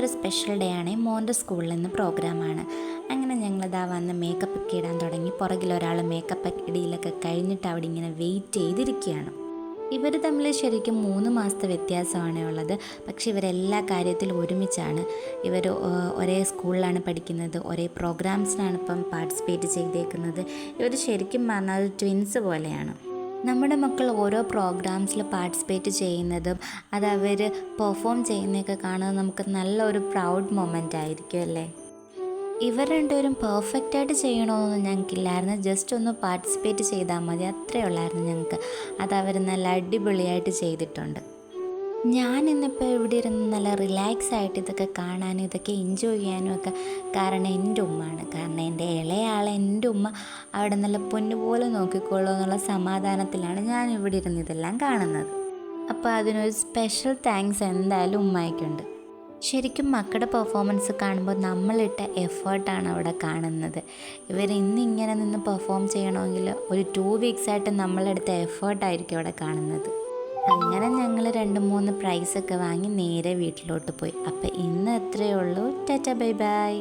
ഇന്നൊരു special day ആണ്. മോൻ്റെ സ്കൂളിൽ നിന്ന് പ്രോഗ്രാമാണ്. അങ്ങനെ ഞങ്ങളിതാ വന്ന് മേക്കപ്പ് ഒക്കെ ഇടാൻ തുടങ്ങി. പുറകിലൊരാൾ മേക്കപ്പ് ഇടിയിലൊക്കെ കഴിഞ്ഞിട്ട് അവിടെ ഇങ്ങനെ വെയിറ്റ് ചെയ്തിരിക്കുകയാണ്. ഇവർ തമ്മിൽ ശരിക്കും 3 മാസത്തെ വ്യത്യാസമാണ് ഉള്ളത്. പക്ഷെ ഇവരെല്ലാ കാര്യത്തിലും ഒരുമിച്ചാണ്. ഇവർ ഒരേ സ്കൂളിലാണ് പഠിക്കുന്നത്, ഒരേ പ്രോഗ്രാംസിനാണ് ഇപ്പം പാർട്ടിസിപ്പേറ്റ് ചെയ്തേക്കുന്നത്. ഇവർ ശരിക്കും പറഞ്ഞാൽ ട്വിൻസ് പോലെയാണ്. നമ്മുടെ മക്കൾ ഓരോ പ്രോഗ്രാംസിൽ പാർട്ടിസിപ്പേറ്റ് ചെയ്യുന്നതും അത് അവർ പെർഫോം ചെയ്യുന്നതൊക്കെ കാണുന്നത് നമുക്ക് നല്ലൊരു പ്രൗഡ് മൊമെൻ്റ് ആയിരിക്കും അല്ലേ. ഇവർ രണ്ടുപേരും പെർഫെക്റ്റായിട്ട് ചെയ്യണമെന്നൊന്നും ഞങ്ങൾക്കില്ലായിരുന്നു. ജസ്റ്റ് ഒന്ന് പാർട്ടിസിപ്പേറ്റ് ചെയ്താൽ മതി, അത്രയേ ഉള്ളായിരുന്നു ഞങ്ങൾക്ക്. അത് അവർ നല്ല അടിപൊളിയായിട്ട് ചെയ്തിട്ടുണ്ട്. ഞാൻ ഇന്നിപ്പോൾ ഇവിടെ ഇരുന്ന് നല്ല റിലാക്സ് ആയിട്ട് ഇതൊക്കെ കാണാനും ഇതൊക്കെ എൻജോയ് ചെയ്യാനും ഒക്കെ കാരണം എൻ്റെ ഉമ്മയാണ്. കാരണം എൻ്റെ ഇളയാളെ എൻ്റെ ഉമ്മ അവിടെ നല്ല പൊന്നുപോലെ നോക്കിക്കോളൂ എന്നുള്ള സമാധാനത്തിലാണ് ഞാൻ ഇവിടെ ഇരുന്ന് ഇതെല്ലാം കാണുന്നത്. അപ്പോൾ അതിനൊരു സ്പെഷ്യൽ താങ്ക്സ് എന്തായാലും ഉമ്മയ്ക്കുണ്ട്. ശരിക്കും മക്കളുടെ പെർഫോമൻസ് കാണുമ്പോൾ നമ്മളിട്ട എഫേർട്ടാണ് അവിടെ കാണുന്നത്. ഇവർ ഇന്നിങ്ങനെ നിന്ന് പെർഫോം ചെയ്യണമെങ്കിൽ ഒരു 2 വീക്സായിട്ട് നമ്മളെടുത്ത എഫേർട്ടായിരിക്കും അവിടെ കാണുന്നത്. അങ്ങനെ ഞങ്ങൾ 2-3 പ്രൈസൊക്കെ വാങ്ങി നേരെ വീട്ടിലോട്ട് പോയി. അപ്പോൾ ഇന്ന് എത്രയേ ഉള്ളൂ. Tata bye bye.